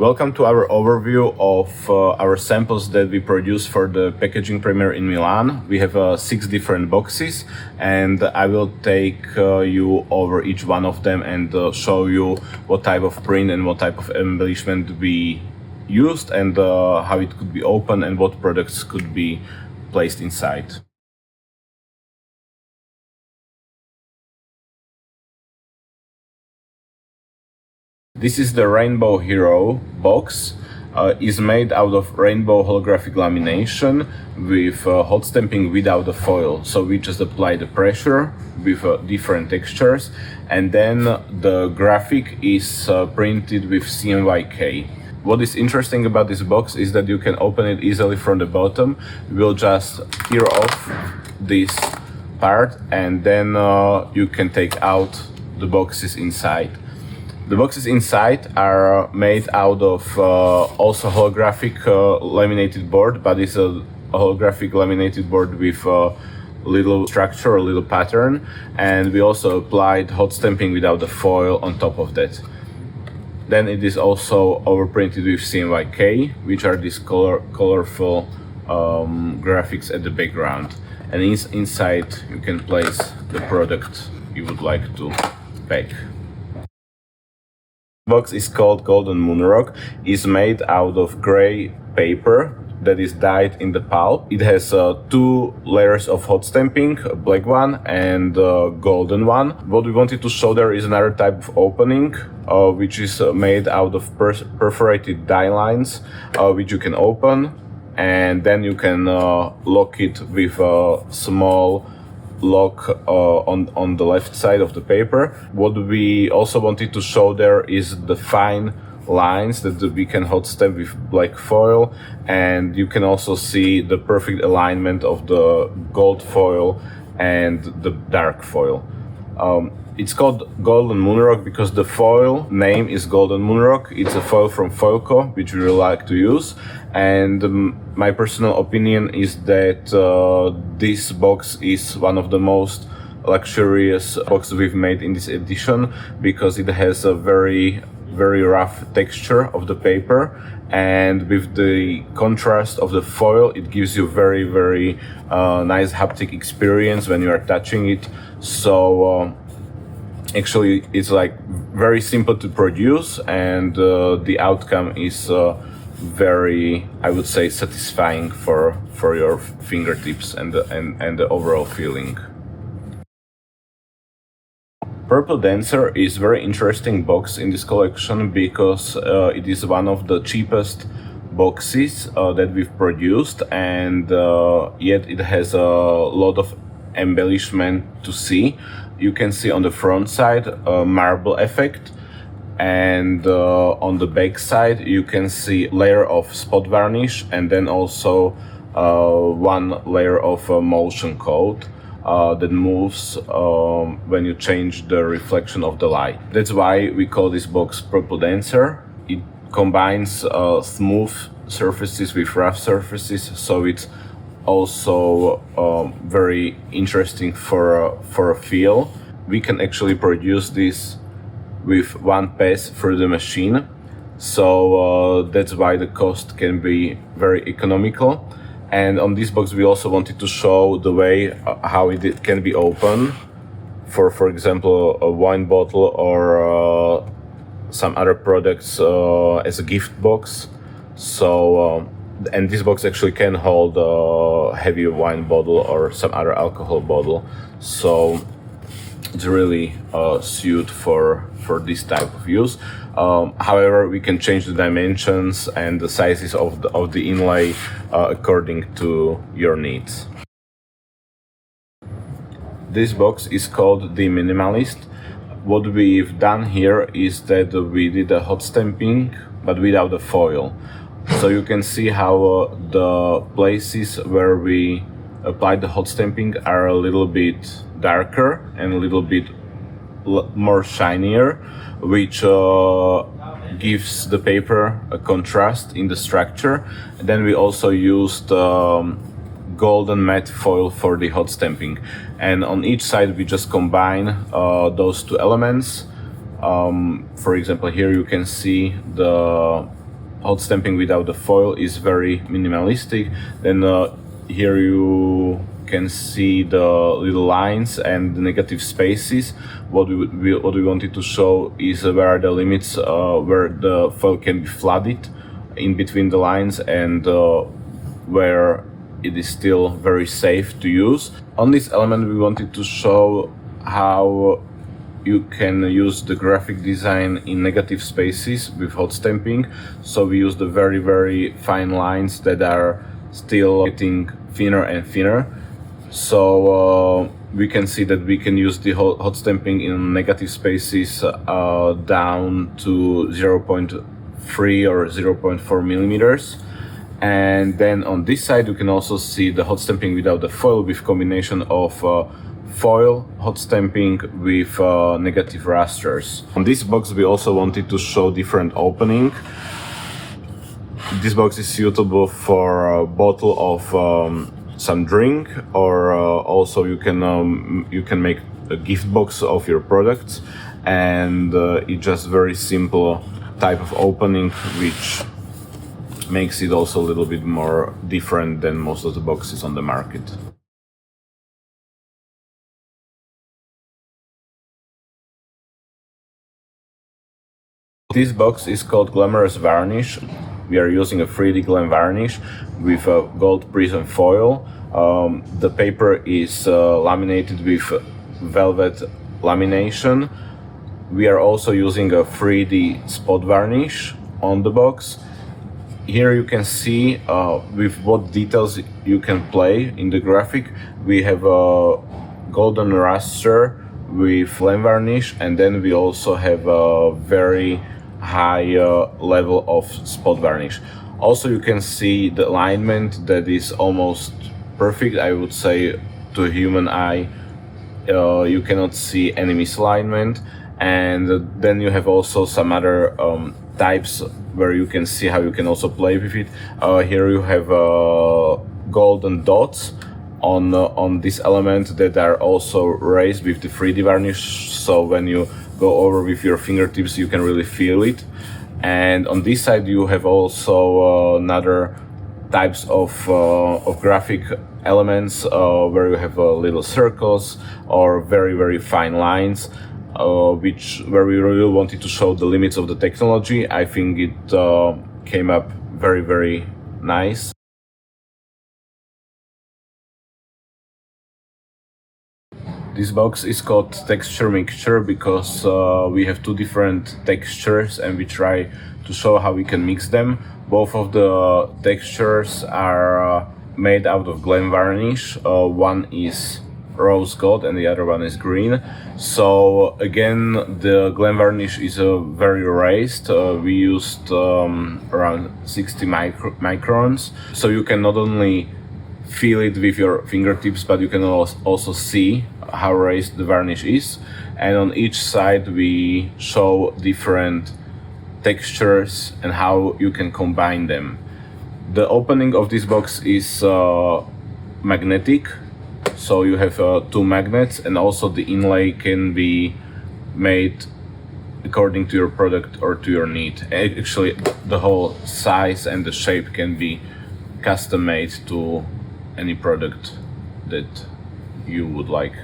Welcome to our overview of our samples that we produce for the packaging premiere in Milan. We have 6 different boxes, and I will take you over each one of them and show you what type of print and what type of embellishment we used and how it could be opened and what products could be placed inside. This is the Rainbow Hero box. Is made out of rainbow holographic lamination with hot stamping without the foil. So we just apply the pressure with different textures, and then the graphic is printed with CMYK. What is interesting about this box is that you can open it easily from the bottom. We'll just tear off this part, and then you can take out the boxes inside. The boxes inside are made out of also holographic laminated board, but it's a holographic laminated board with a little structure, a little pattern, and we also applied hot stamping without the foil on top of that. Then it is also overprinted with CMYK, which are these colorful graphics at the background. And inside you can place the product you would like to pack. The box is called Golden Moonrock. It's made out of gray paper that is dyed in the pulp. It has 2 layers of hot stamping, a black one and a golden one. What we wanted to show there is another type of opening, which is made out of perforated die lines, which you can open, and then you can lock it with a small lock on the left side of the paper. What we also wanted to show there is the fine lines that we can hot stamp with black foil, and you can also see the perfect alignment of the gold foil and the dark foil. It's called Golden Moonrock because the foil name is Golden Moonrock. It's a foil from Foilco, which we really like to use. And my personal opinion is that this box is one of the most luxurious boxes we've made in this edition, because it has a very rough texture of the paper, and with the contrast of the foil it gives you very nice haptic experience when you are touching it. So actually it's like very simple to produce, and the outcome is very, I would say, satisfying for your fingertips and the overall feeling. Purple Dancer is very interesting box in this collection because it is one of the cheapest boxes that we've produced, and yet it has a lot of embellishment to see. You can see on the front side a marble effect, and on the back side you can see layer of spot varnish, and then also 1 layer of motion coat that moves when you change the reflection of the light. That's why we call this box Purple Dancer. It combines smooth surfaces with rough surfaces, so it's also very interesting for a feel. We can actually produce this with 1 pass through the machine, so that's why the cost can be very economical. And on this box we also wanted to show the way how it can be opened for example a wine bottle or some other products as a gift box. So and this box actually can hold a heavy wine bottle or some other alcohol bottle, so it's really suited for this type of use. However, we can change the dimensions and the sizes of the inlay according to your needs. This box is called the Minimalist. What we've done here is that we did a hot stamping but without the foil. So you can see how the places where we applied the hot stamping are a little bit darker and a little bit more shinier, which gives the paper a contrast in the structure. And then we also used golden matte foil for the hot stamping, and on each side we just combine those 2 elements. For example, here you can see the hot stamping without the foil is very minimalistic. Then here you can see the little lines and the negative spaces. What we wanted to show is where are the limits where the foil can be flooded in between the lines and where it is still very safe to use. On this element we wanted to show how you can use the graphic design in negative spaces with hot stamping. So we use the very fine lines that are still getting thinner and thinner. So we can see that we can use the hot stamping in negative spaces down to 0.3 or 0.4 millimeters. And then on this side you can also see the hot stamping without the foil with combination of foil hot stamping with negative rasters. On this box we also wanted to show different opening. This box is suitable for a bottle of some drink, or also you can make a gift box of your products, and it's just very simple type of opening which makes it also a little bit more different than most of the boxes on the market. This box is called Glamorous Varnish. We are using a 3D glam varnish with a gold prism foil. The paper is laminated with velvet lamination. We are also using a 3D spot varnish on the box. Here you can see with what details you can play in the graphic. We have a golden raster with flame varnish, and then we also have a very high level of spot varnish. Also you can see the alignment that is almost perfect, I would say, to a human eye. You cannot see any misalignment. And then you have also some other types where you can see how you can also play with it. Here you have golden dots on this element that are also raised with the 3D varnish, so when you go over with your fingertips you can really feel it. And on this side you have also another types of graphic elements where you have little circles or very fine lines, where we really wanted to show the limits of the technology. I think it came up very nice. This box is called Texture Mixture because we have two different textures and we try to show how we can mix them. Both of the textures are made out of glam varnish. One is rose gold and the other one is green. So again, the glam varnish is very raised. We used around 60 microns. So you can not only feel it with your fingertips, but you can also see how raised the varnish is. And on each side we show different textures and how you can combine them. The opening of this box is magnetic, so you have two magnets, and also the inlay can be made according to your product or to your need. Actually, the whole size and the shape can be custom made to any product that you would like.